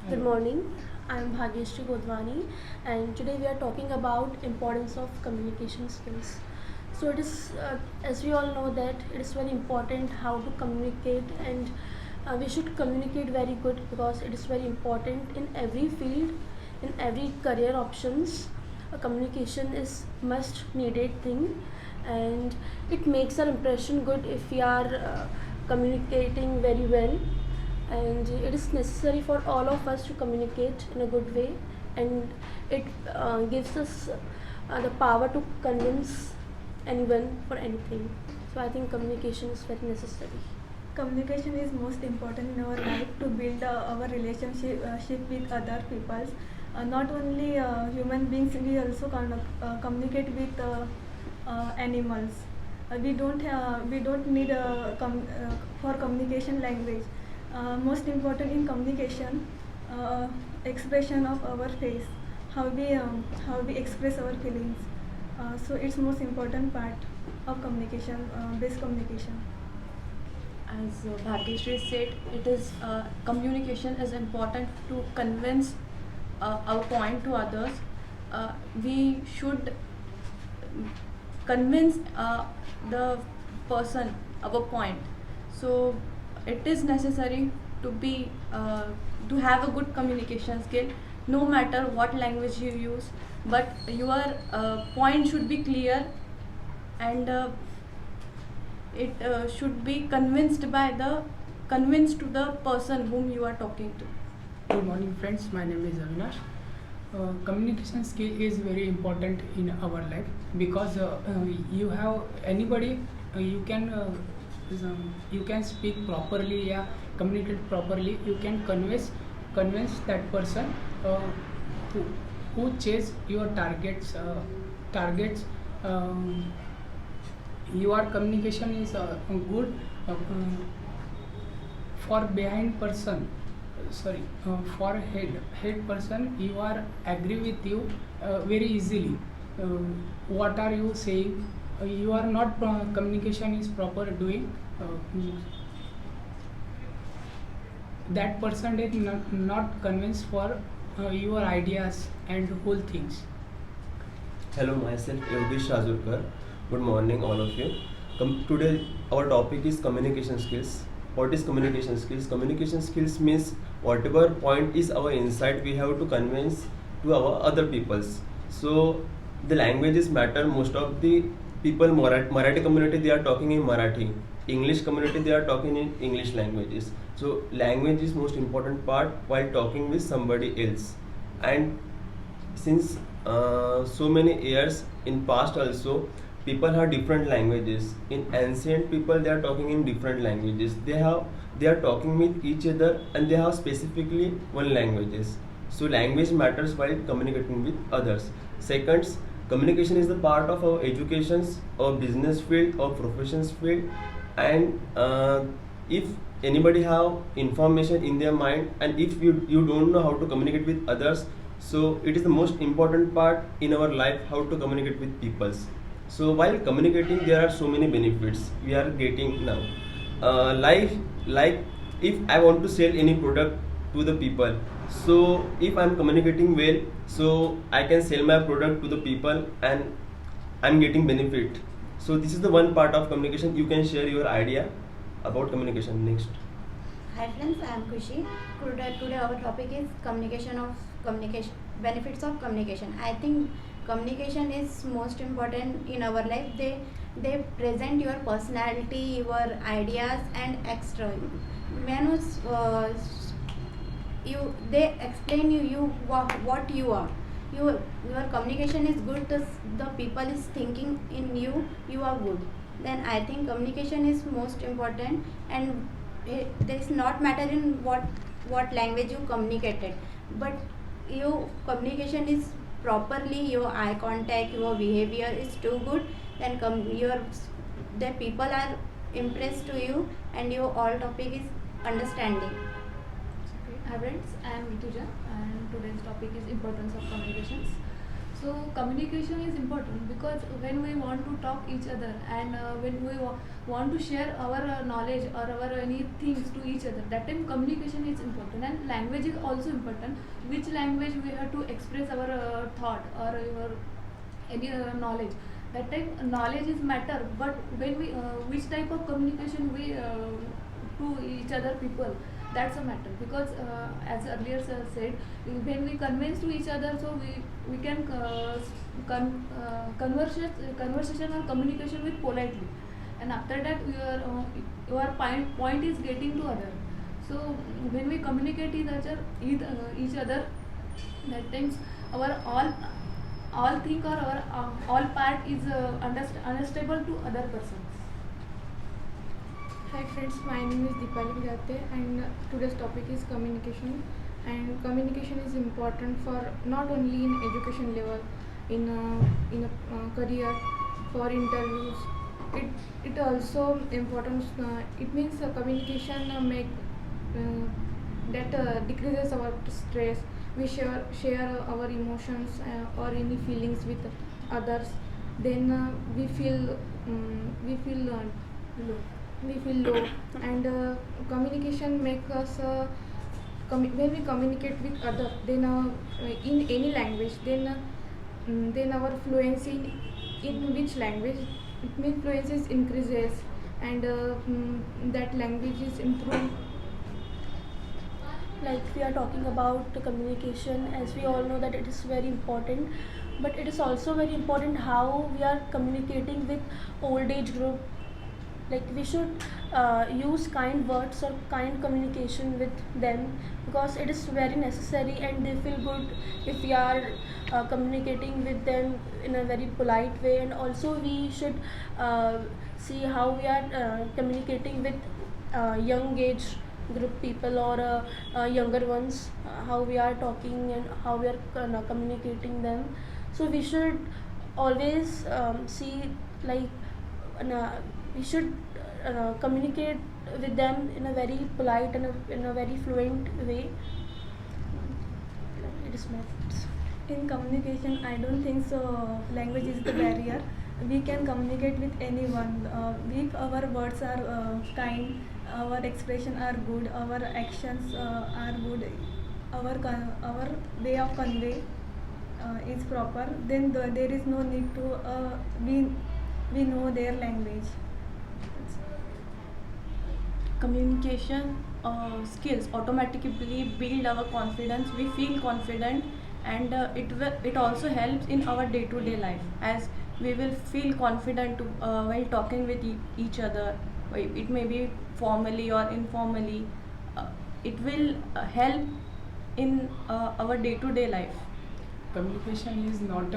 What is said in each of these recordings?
Good morning. I am Bhagyashree Godwani, and today we are talking about importance of communication skills. So it is, as we all know, that it is very important how to communicate, and we should communicate very good because it is very important in every field, in every career options. Communication is must needed thing, and it makes our impression good if we are communicating very well, and it is necessary for all of us to communicate in a good way, and it gives us the power to convince anyone for anything. So I think communication is very necessary. Communication is most important in our life to build our relationship ship with other peoples. Not only human beings, we also communicate with animals. We don't need for communication language. Most important in communication, expression of our face, how we express our feelings. So it's most important part of communication, basic communication. As Bhagyashree said, it is communication is important to convince our point to others. We should convince the person our point. So it is necessary to be to have a good communication skill, no matter what language you use. But your point should be clear, and it should be convinced to the person whom you are talking to. Good morning, friends. My name is Avinash. Communication skill is very important in our life because you have anybody you can speak properly, communicate properly. You can convince that person who who chase your targets. Your communication is good for behind person. For head person, you are agree with you very easily. What are you saying? You are not communication is proper doing. That person is not convinced for your ideas and whole things. Hello, myself Yogesh Rajurkar. Good morning, all of you. Today, our topic is communication skills. What is communication skills? Communication skills means whatever point is our insight, we have to convince to our other peoples. So the languages matter. Most of the people, Marathi community, they are talking in Marathi. English community, they are talking in English languages. So language is most important part while talking with somebody else. And since so many years in past also, people have different languages. In ancient people, they are talking in different languages. They are talking with each other, and they have specifically one languages. So language matters while communicating with others. Second, communication is the part of our educations, our business field, our professions field, and if anybody have information in their mind, and if you don't know how to communicate with others, so it is the most important part in our life, how to communicate with peoples. So while communicating, there are so many benefits we are getting now. Like if I want to sell any product to the people, so if I'm communicating well, so I can sell my product to the people and I'm getting benefit. So this is the one part of communication. You can share your idea about communication next. Hi friends, I am Kushi. Today our topic is communication benefits of communication. I think communication is most important in our life. They present your personality, your ideas, and extra. They explain you what you are. Your communication is good. The people is thinking in you are good. Then I think communication is most important, and it does not matter in what language you communicated, but your communication is properly, your eye contact, your behavior is too good, then the people are impressed to you, and your all topic is understanding. Hi friends, I am Rituja, and today's topic is importance of communications. So communication is important because when we want to talk each other and when we want to share our knowledge or our any things to each other, that time communication is important, and language is also important. Which language we have to express our thought or our any knowledge, that time knowledge is matter. But when we which type of communication we to each other people, that's a matter. Because as earlier sir said, when we convince to each other, so we can conversation or communication with politely, and after that your point is getting to other. So when we communicate each other, that times our all thing or our all part is understandable to other persons. Hi friends, my name is Deepali Vidate and today's topic is communication. And communication is important for not only in education level, in a career, for interviews. It also important. It means communication make that decreases our stress. We share our emotions or any feelings with others. Then low. We feel low, and communication make us when we communicate with other, then in any language, then our fluency in which language, it means fluency increases, and that language is improved. Like we are talking about the communication, as we all know that it is very important, but it is also very important how we are communicating with old age group. Like we should use kind words or kind communication with them, because it is very necessary and they feel good if we are communicating with them in a very polite way. And also we should see how we are communicating with young age group people or younger ones, how we are talking and how we are communicating them. So we should always see, like we should communicate with them in a very polite and in a very fluent way. It is my thoughts. In communication, I don't think so language is the barrier. We can communicate with anyone if our words are kind, our expression are good, our actions are good, our way of convey is proper, then there is no need to we know their language. Communication skills automatically build our confidence. We feel confident, and it also helps in our day-to-day life, as we will feel confident to, while talking with each other. It may be formally or informally. It will help in our day-to-day life. Communication is not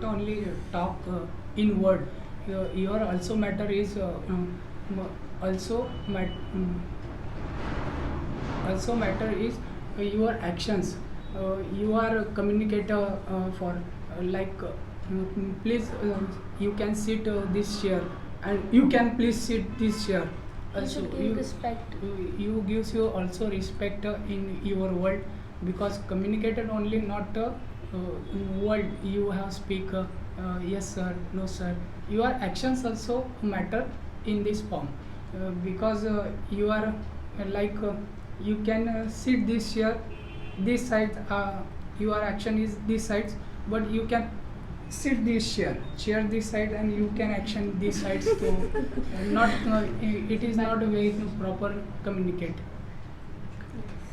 only talk in word. Your also matter is also also matter is your actions. You are a communicator for please you can sit this chair, and you can please sit this chair. You should give respect. You gives you also respect in your world, because communicated only not word you have speak yes sir, no sir. Your actions also matter in this form, because you are you can sit this chair this side, your action is this side, but you can sit this chair this side, and you can action this side. So not it is not a way to proper communicate.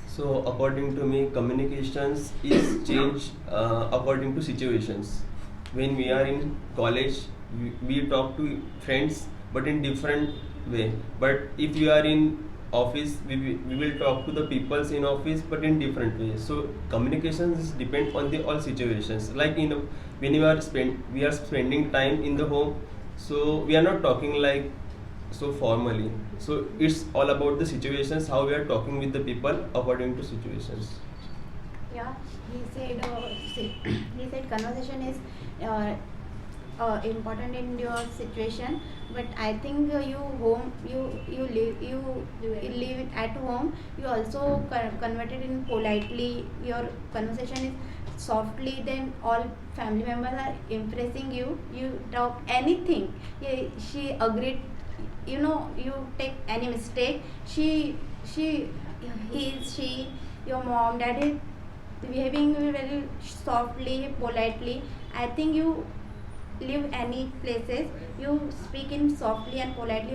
So according to me, communications is changed according to situations. When we are in college, we talk to friends, but in different way. But if you are in office, we will talk to the peoples in office, but in different ways. So communications depend on the all situations. Like when we are spending time in the home, so we are not talking like so formally. So it's all about the situations, how we are talking with the people according to situations. Yeah, he said conversation is important in your situation, but I think you home you live at home, you also converted in politely, your conversation is softly, then all family members are impressing you, you talk anything, she agreed, you take any mistake, she she your mom dad is behaving very softly, politely. I think you live any places, you speak in softly and politely